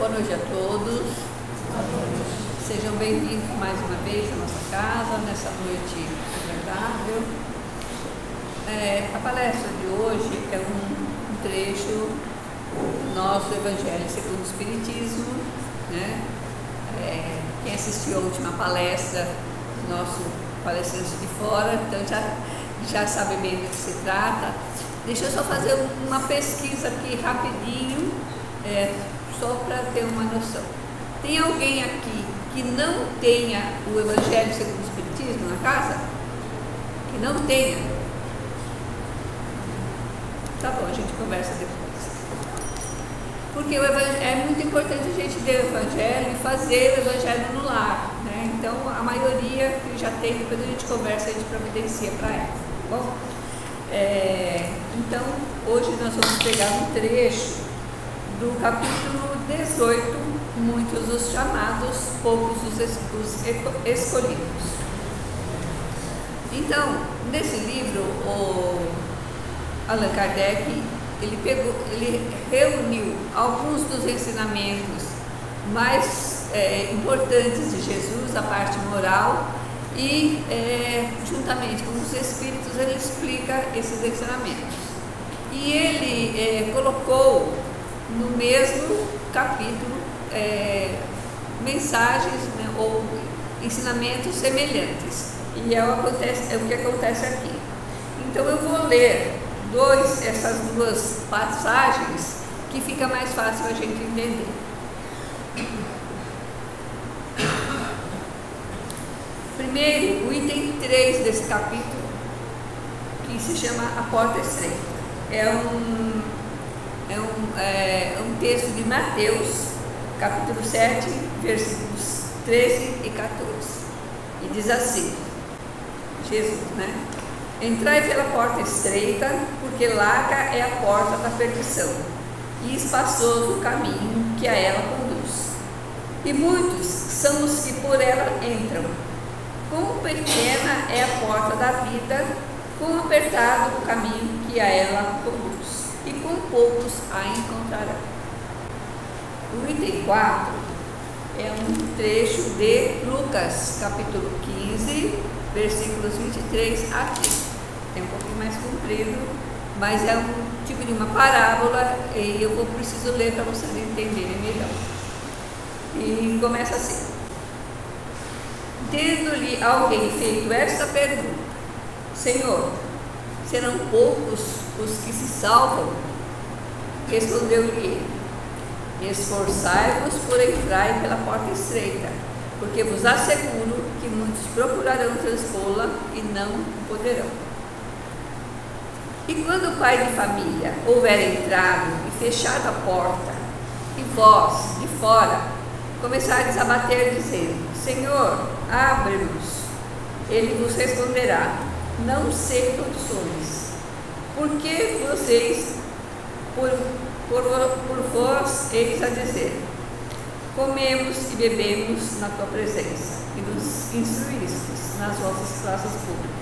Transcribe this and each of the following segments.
Boa noite a todos. Sejam bem-vindos mais uma vez à nossa casa, nessa noite agradável. A palestra de hoje é um trecho do nosso Evangelho segundo o Espiritismo, né? Quem assistiu a última palestra, nosso palestrante de fora, então já sabe bem do que se trata. Deixa eu só fazer uma pesquisa aqui rapidinho, só para ter uma noção. Tem alguém aqui que não tenha o Evangelho segundo o Espiritismo na casa? Que não tenha? Tá bom, a gente conversa depois. Porque é muito importante a gente ler o Evangelho e fazer o Evangelho no lar, né? Então, a maioria que já tem, depois a gente conversa, a gente providencia para ela, tá bom? Então, hoje nós vamos pegar um trecho do capítulo 18, muitos os chamados, poucos os escolhidos. Então, nesse livro, o Allan Kardec, ele reuniu alguns dos ensinamentos mais importantes de Jesus, a parte moral, e juntamente com os Espíritos ele explica esses ensinamentos. E ele colocou no mesmo capítulo mensagens, né, ou ensinamentos semelhantes, e é o que acontece aqui. Então eu vou ler essas duas passagens que fica mais fácil a gente entender. Primeiro, o item 3 desse capítulo, que se chama A Porta Estreita. É um texto de Mateus, capítulo 7, versículos 13 e 14. E diz assim, Jesus, né? Entrai pela porta estreita, porque larga é a porta da perdição, e espaçoso o caminho que a ela conduz. E muitos são os que por ela entram. Quão pequena é a porta da vida, quão apertado o caminho que a ela conduz, e com poucos a encontrarão. O item 4 é um trecho de Lucas, capítulo 15, versículos 23 a 30. É um pouquinho mais comprido, mas é um tipo de uma parábola, e eu preciso ler para vocês entenderem melhor. E começa assim: tendo-lhe alguém feito esta pergunta, Senhor, serão poucos os que se salvam? Respondeu-lhe ele: esforçai-vos por entrar pela porta estreita, porque vos asseguro que muitos procurarão transpô-la e não poderão. E quando o pai de família houver entrado e fechado a porta, e vós, de fora, começardes a bater, dizendo: Senhor, abre-nos, ele vos responderá: não sei onde sois, porque vocês, por vós, eis a dizer: comemos e bebemos na tua presença, e nos instruístes nas vossas praças públicas.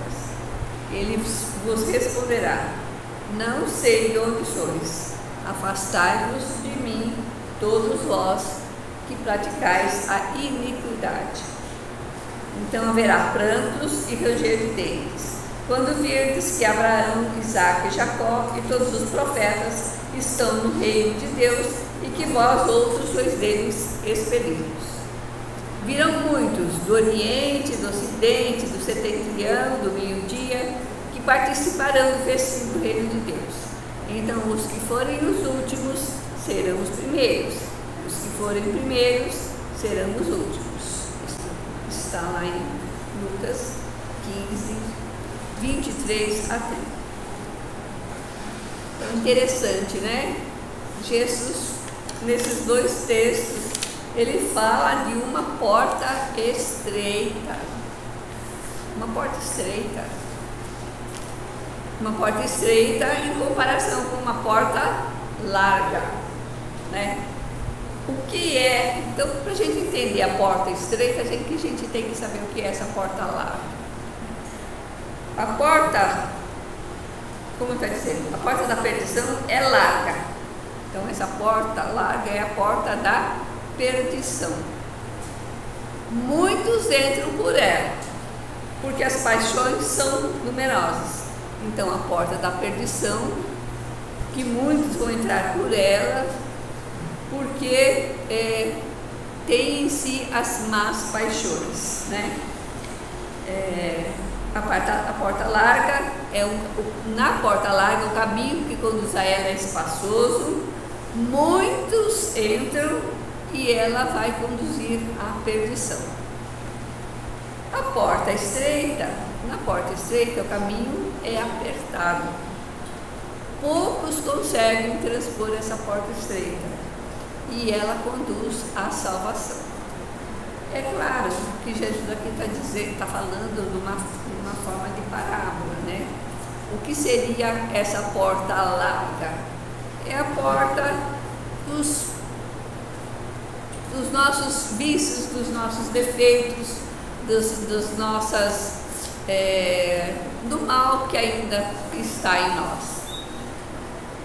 Ele vos responderá: não sei de onde sois, afastai-vos de mim, todos vós que praticais a iniquidade. Então haverá prantos e ranger de dentes, quando virdes que Abraão, Isaque e Jacó e todos os profetas estão no reino de Deus, e que vós outros sois deles expelidos. Virão muitos do Oriente, do Ocidente, do setentrião, do meio-dia, que participarão do festim do reino de Deus. Então os que forem os últimos serão os primeiros, os que forem primeiros serão os últimos. Isso está lá em Lucas 15, 23 a 30. Então, interessante, né? Jesus, nesses dois textos, ele fala de uma porta estreita. Uma porta estreita. Uma porta estreita em comparação com uma porta larga, né? O que é? Então, para a gente entender a porta estreita, a gente tem que saber o que é essa porta larga. A porta, como está dizendo, a porta da perdição é larga. Então, essa porta larga é a porta da perdição. Muitos entram por ela, porque as paixões são numerosas. Então, a porta da perdição, que muitos vão entrar por ela, porque tem em si as más paixões, né? A porta larga na porta larga o caminho que conduz a ela é espaçoso, muitos entram e ela vai conduzir à perdição. Na porta estreita o caminho é apertado. Poucos conseguem transpor essa porta estreita e ela conduz à salvação. É claro que Jesus aqui está falando de uma forma de parábola, né? O que seria essa porta larga? É a porta dos nossos vícios, dos nossos defeitos, do mal que ainda está em nós.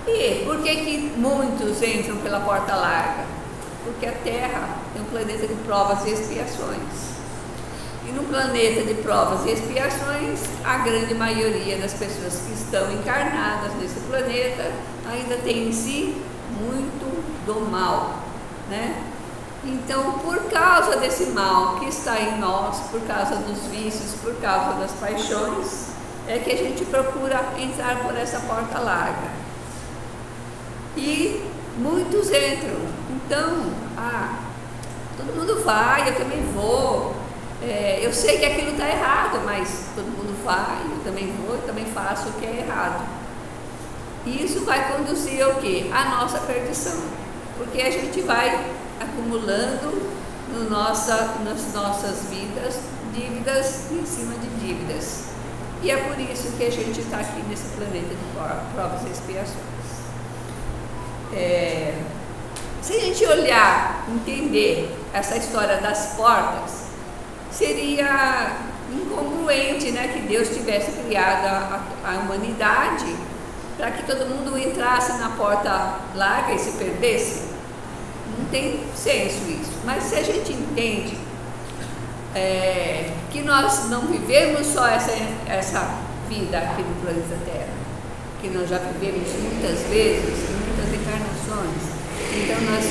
E por que muitos entram pela porta larga? Porque a Terra é um planeta de provas e expiações. E no planeta de provas e expiações, a grande maioria das pessoas que estão encarnadas nesse planeta ainda tem em si muito do mal, né? Então, por causa desse mal que está em nós, por causa dos vícios, por causa das paixões, é que a gente procura entrar por essa porta larga. E muitos entram. Então, todo mundo vai, eu também vou. Eu sei que aquilo está errado, mas todo mundo vai, eu também vou, eu também faço o que é errado. E isso vai conduzir ao quê? A nossa perdição. Porque a gente vai acumulando nas nossas vidas dívidas em cima de dívidas. E é por isso que a gente está aqui nesse planeta de provas e expiações. Se a gente olhar, entender essa história das portas, seria incongruente, né, que Deus tivesse criado a humanidade para que todo mundo entrasse na porta larga e se perdesse. Não tem senso isso. Mas se a gente entende que nós não vivemos só essa vida aqui no planeta Terra, que nós já vivemos muitas vezes, muitas encarnações, então nós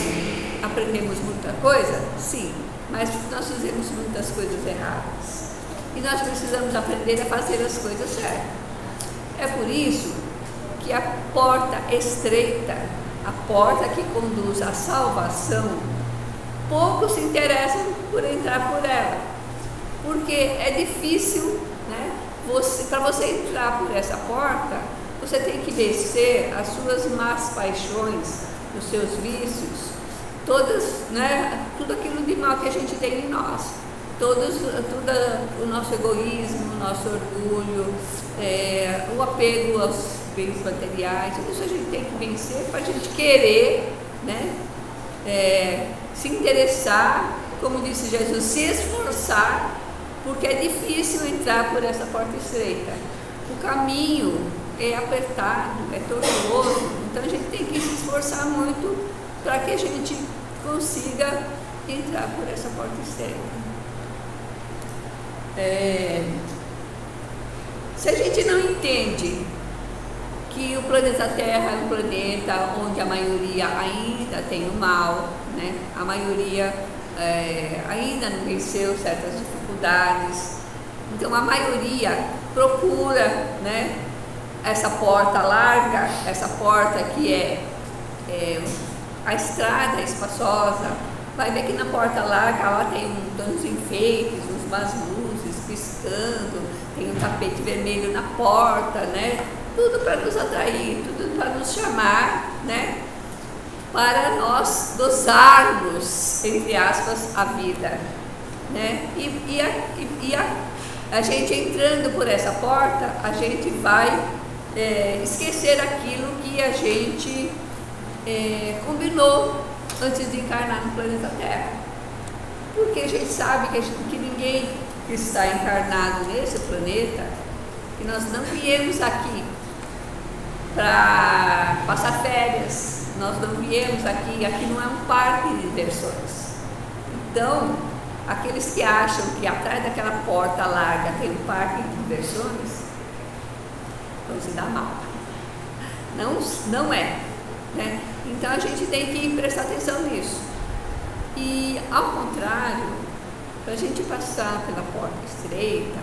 aprendemos muita coisa, sim, mas nós fizemos muitas coisas erradas. E nós precisamos aprender a fazer as coisas certas. É por isso que a porta estreita, a porta que conduz à salvação, poucos se interessam por entrar por ela, porque é difícil, né? Para você entrar por essa porta, você tem que vencer as suas más paixões, os seus vícios, tudo aquilo de mal que a gente tem em nós, todo o nosso egoísmo, o nosso orgulho, o apego aos bens materiais, tudo isso a gente tem que vencer para a gente querer, né, se interessar, como disse Jesus, se esforçar, porque é difícil entrar por essa porta estreita. O caminho é apertado, é tortuoso, então a gente tem que se esforçar muito para que a gente consiga entrar por essa porta estreita. Se a gente não entende que o planeta Terra é um planeta onde a maioria ainda tem o mal, né? A maioria ainda não venceu certas dificuldades, então a maioria procura, né, essa porta larga, essa porta que é a estrada espaçosa. Vai ver que na porta larga ela tem uns enfeites, umas luzes piscando, tem um tapete vermelho na porta, né? Tudo para nos atrair, tudo para nos chamar, né? Para nós gozarmos, entre aspas, a vida, né? E a gente entrando por essa porta, a gente vai esquecer aquilo que a gente combinou antes de encarnar no planeta Terra. Porque a gente sabe que ninguém que está encarnado nesse planeta, que nós não viemos aqui para passar férias, nós não viemos aqui não é um parque de diversões. Então, aqueles que acham que atrás daquela porta larga tem um parque de diversões, vão se dar mal. Não é, né? Então a gente tem que prestar atenção nisso. E ao contrário, para a gente passar pela porta estreita,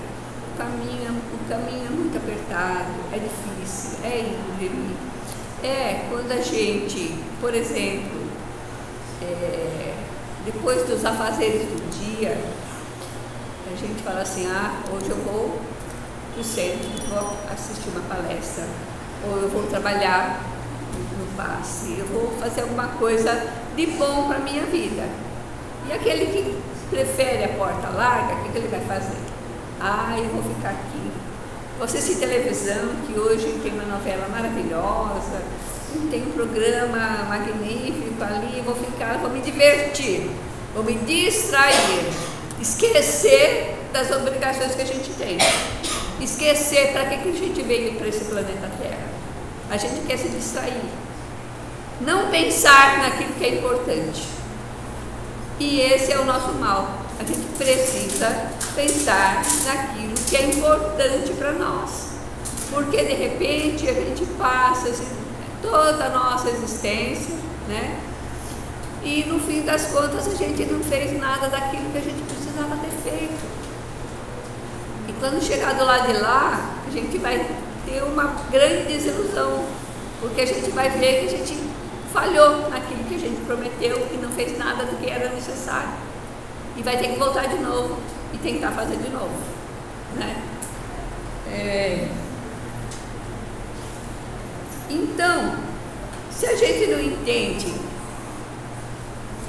o caminho é muito apertado, é difícil, é íngreme. Quando a gente, por exemplo, depois dos afazeres do dia, a gente fala assim, hoje eu vou para o centro, vou assistir uma palestra, ou eu vou trabalhar no passe, eu vou fazer alguma coisa de bom para a minha vida. E aquele que prefere a porta larga, o que ele vai fazer? Eu vou ficar aqui. Vou assistir televisão, que hoje tem uma novela maravilhosa, tem um programa magnífico ali, vou me divertir, vou me distrair, esquecer das obrigações que a gente tem, esquecer para que a gente veio para esse planeta Terra. A gente quer se distrair, não pensar naquilo que é importante. E esse é o nosso mal. A gente precisa pensar naquilo que é importante para nós, porque de repente a gente passa toda a nossa existência, né? E no fim das contas a gente não fez nada daquilo que a gente precisava ter feito. E quando chegar do lado de lá, a gente vai ter uma grande desilusão, porque a gente vai ver que a gente falhou naquilo que a gente prometeu e não fez nada do que era necessário. E vai ter que voltar de novo e tentar fazer de novo, né? Então, se a gente não entende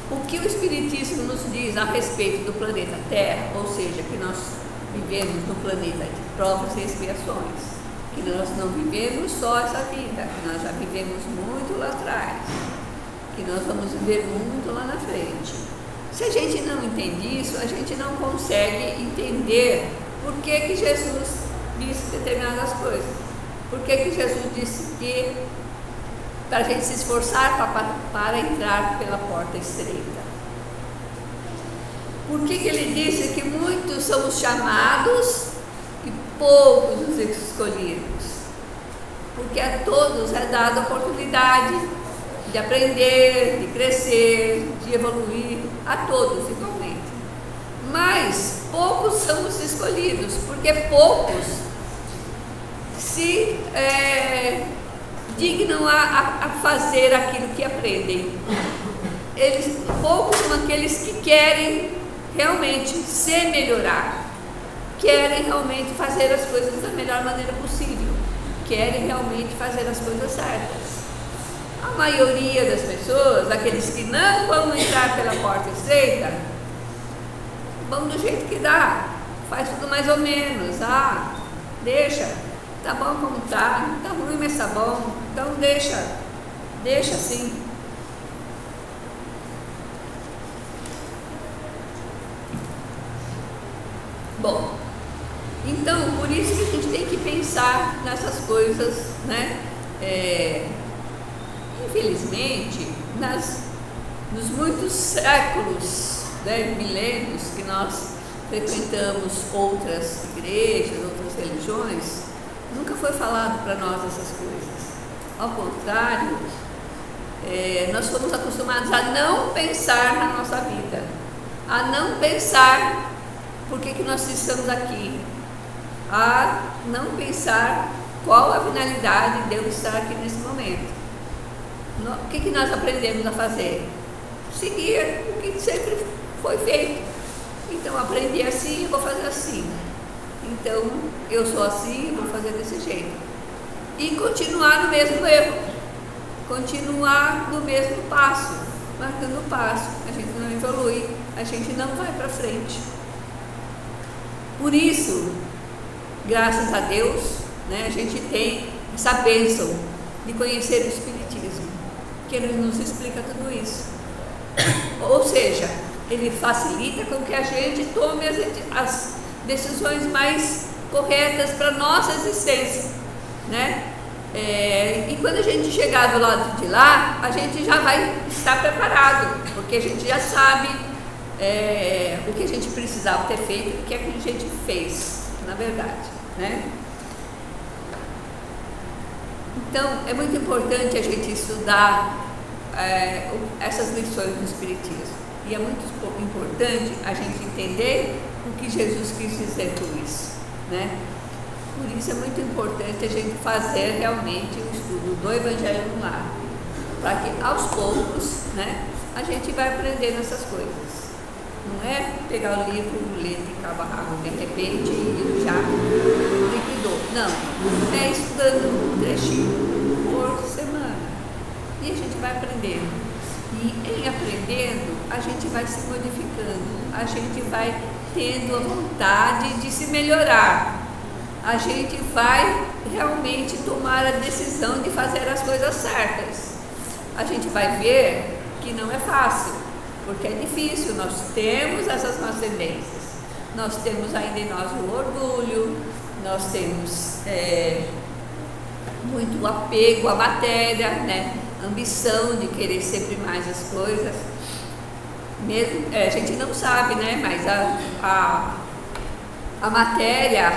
o que o Espiritismo nos diz a respeito do planeta Terra, ou seja, que nós vivemos num planeta de provas e expiações, que nós não vivemos só essa vida, que nós já vivemos muito lá atrás, que nós vamos viver muito lá na frente. Se a gente não entende isso, a gente não consegue entender por que Jesus disse determinadas coisas. Por que Jesus disse que para a gente se esforçar para entrar pela porta estreita? Por que ele disse que muitos são os chamados e poucos os escolhidos? Porque a todos é dada a oportunidade de aprender, de crescer, de evoluir, a todos igualmente. Mas poucos são os escolhidos, porque poucos se dignam a fazer aquilo que aprendem. Poucos são aqueles que querem realmente se melhorar, querem realmente fazer as coisas da melhor maneira possível, querem realmente fazer as coisas certas. A maioria das pessoas, aqueles que não vão entrar pela porta estreita, vão do jeito que dá, faz tudo mais ou menos, deixa, tá bom como tá ruim, mas tá bom, então deixa assim. Bom, então por isso que a gente tem que pensar nessas coisas, né? Infelizmente, nos muitos séculos, né, milênios que nós frequentamos outras igrejas, outras religiões, nunca foi falado para nós essas coisas. Ao contrário, nós fomos acostumados a não pensar na nossa vida, a não pensar por que nós estamos aqui, a não pensar qual a finalidade de eu estar aqui nesse momento. O que nós aprendemos a fazer? Seguir o que sempre foi feito. Então, aprendi assim, vou fazer assim. Então, eu sou assim, vou fazer desse jeito. E continuar no mesmo erro. Continuar no mesmo passo, marcando o passo. A gente não evolui, a gente não vai para frente. Por isso, graças a Deus, né, a gente tem essa bênção de conhecer o Espiritismo, que ele nos explica tudo isso. Ou seja, ele facilita com que a gente tome as decisões mais corretas para a nossa existência, né? E quando a gente chegar do lado de lá, a gente já vai estar preparado, porque a gente já sabe o que a gente precisava ter feito, o que é que a gente fez, na verdade, né? Então, é muito importante a gente estudar essas lições do Espiritismo. E é muito importante a gente entender o que Jesus quis dizer com isso, né? Por isso é muito importante a gente fazer realmente o estudo do Evangelho no lar, para que aos poucos, né, a gente vai aprendendo essas coisas. Não é pegar o livro, ler de cabo a rabo de repente e já liquidou. Não, é estudando um trechinho por semana. E a gente vai aprendendo. E em aprendendo, a gente vai se modificando, a gente vai tendo a vontade de se melhorar. A gente vai realmente tomar a decisão de fazer as coisas certas. A gente vai ver que não é fácil, porque é difícil. Nós temos essas nossas tendências, nós temos ainda em nós o orgulho, nós temos muito apego à matéria, né? Ambição de querer sempre mais as coisas. Mesmo, a gente não sabe, né? Mas a matéria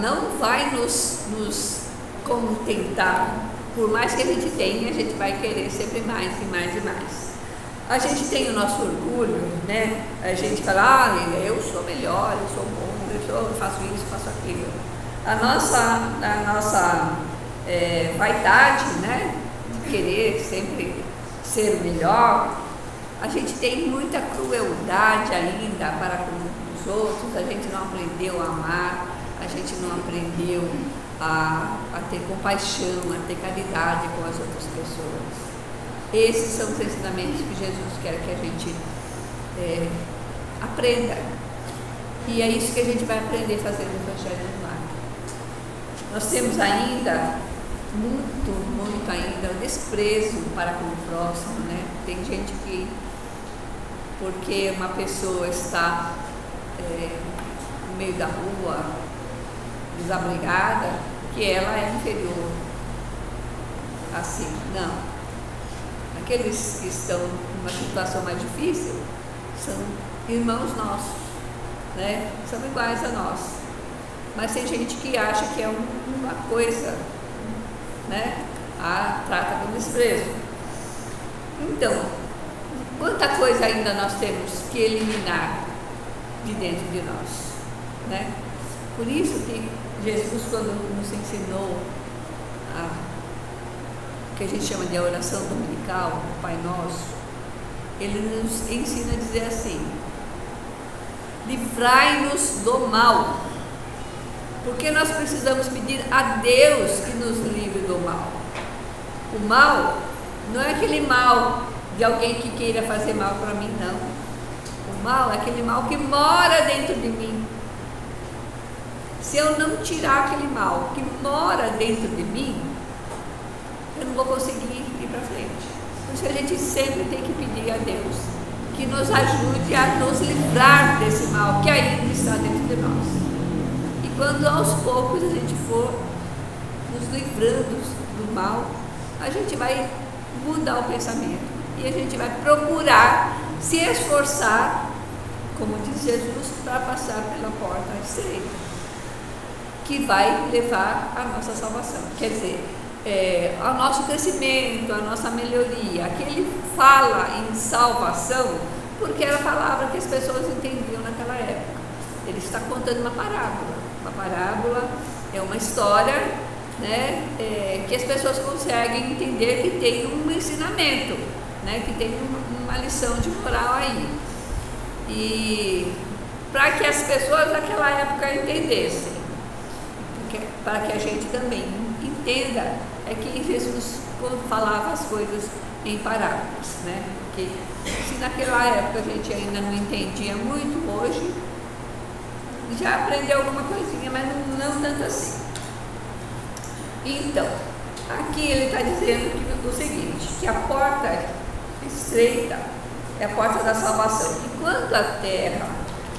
não vai nos contentar. Por mais que a gente tenha, a gente vai querer sempre mais e mais e mais. A gente tem o nosso orgulho, né? A gente fala, eu sou melhor, eu sou bom, eu faço isso, faço aquilo. A nossa vaidade, né? De querer sempre ser o melhor. A gente tem muita crueldade ainda para com os outros, a gente não aprendeu a amar, a gente não aprendeu a ter compaixão, a ter caridade com as outras pessoas. Esses são os ensinamentos que Jesus quer que a gente aprenda. E é isso que a gente vai aprender fazendo o Evangelho no lar. Nós temos ainda, muito ainda, o desprezo para com o próximo, né? Tem gente que, porque uma pessoa está no meio da rua, desabrigada, que ela é inferior. Assim, não. Aqueles que estão numa situação mais difícil são irmãos nossos, né? São iguais a nós. Mas tem gente que acha que é uma coisa, né? Trata com desprezo. Então, quanta coisa ainda nós temos que eliminar de dentro de nós, né? Por isso que Jesus, quando nos ensinou o que a gente chama de a oração dominical, o Pai Nosso, ele nos ensina a dizer assim: livrai-nos do mal, porque nós precisamos pedir a Deus que nos livre do mal. O mal não é aquele mal de alguém que queira fazer mal para mim, não. O mal é aquele mal que mora dentro de mim. Se eu não tirar aquele mal que mora dentro de mim, eu não vou conseguir ir para frente. Por isso a gente sempre tem que pedir a Deus que nos ajude a nos livrar desse mal que ainda está dentro de nós. E quando aos poucos a gente for nos livrando do mal, a gente vai mudar o pensamento e a gente vai procurar se esforçar, como diz Jesus, para passar pela porta estreita, que vai levar à nossa salvação. Quer dizer, ao nosso crescimento, à nossa melhoria. Aqui ele fala em salvação porque era a palavra que as pessoas entendiam naquela época. Ele está contando uma parábola. Uma parábola é uma história, né, que as pessoas conseguem entender que tem um ensinamento, né, que tem uma lição de moral aí. E para que as pessoas daquela época entendessem, para que a gente também entenda, é que Jesus falava as coisas em parábolas, né? Porque se naquela época a gente ainda não entendia muito, hoje já aprendeu alguma coisinha, mas não tanto assim. Então, aqui ele está dizendo que o seguinte, que a porta estreita é a porta da salvação. E quando a terra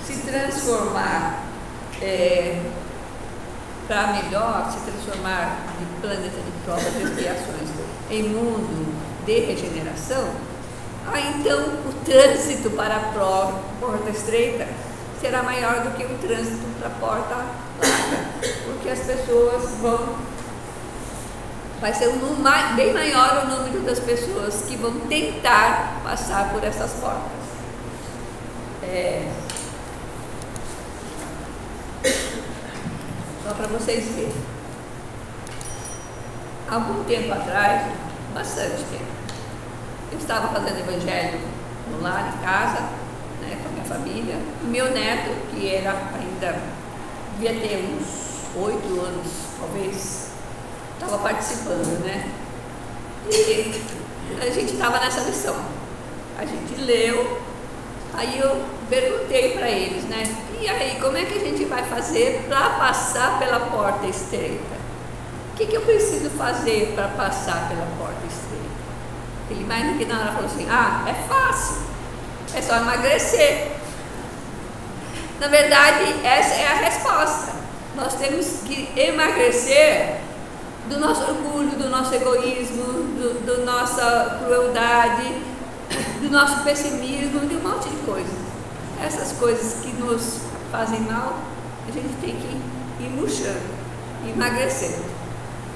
se transformar para melhor, se transformar de planeta de provas e expiações em mundo de regeneração, então o trânsito para a porta estreita será maior do que o trânsito para a porta larga, porque as pessoas vai ser bem maior o número das pessoas que vão tentar passar por essas portas. Só para vocês verem. Algum tempo atrás, bastante tempo, eu estava fazendo evangelho no lar, em casa, né, com a minha família. O meu neto, que ainda devia ter uns 8 anos, talvez, estava participando, né? E a gente estava nessa lição. A gente leu, aí eu perguntei para eles, né? E aí, como é que a gente vai fazer para passar pela porta estreita? O que eu preciso fazer para passar pela porta estreita? Ele mais do que na hora falou assim: é fácil, é só emagrecer. Na verdade, essa é a resposta. Nós temos que emagrecer do nosso orgulho, do nosso egoísmo, da nossa crueldade, do nosso pessimismo, de um monte de coisas. Essas coisas que nos fazem mal, a gente tem que ir murchando, emagrecendo.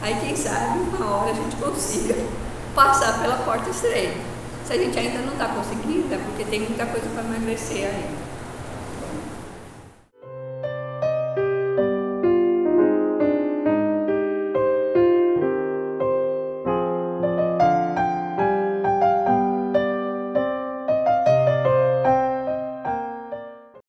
Aí quem sabe uma hora a gente consiga passar pela porta estreita. Se a gente ainda não está conseguindo, é porque tem muita coisa para emagrecer ainda.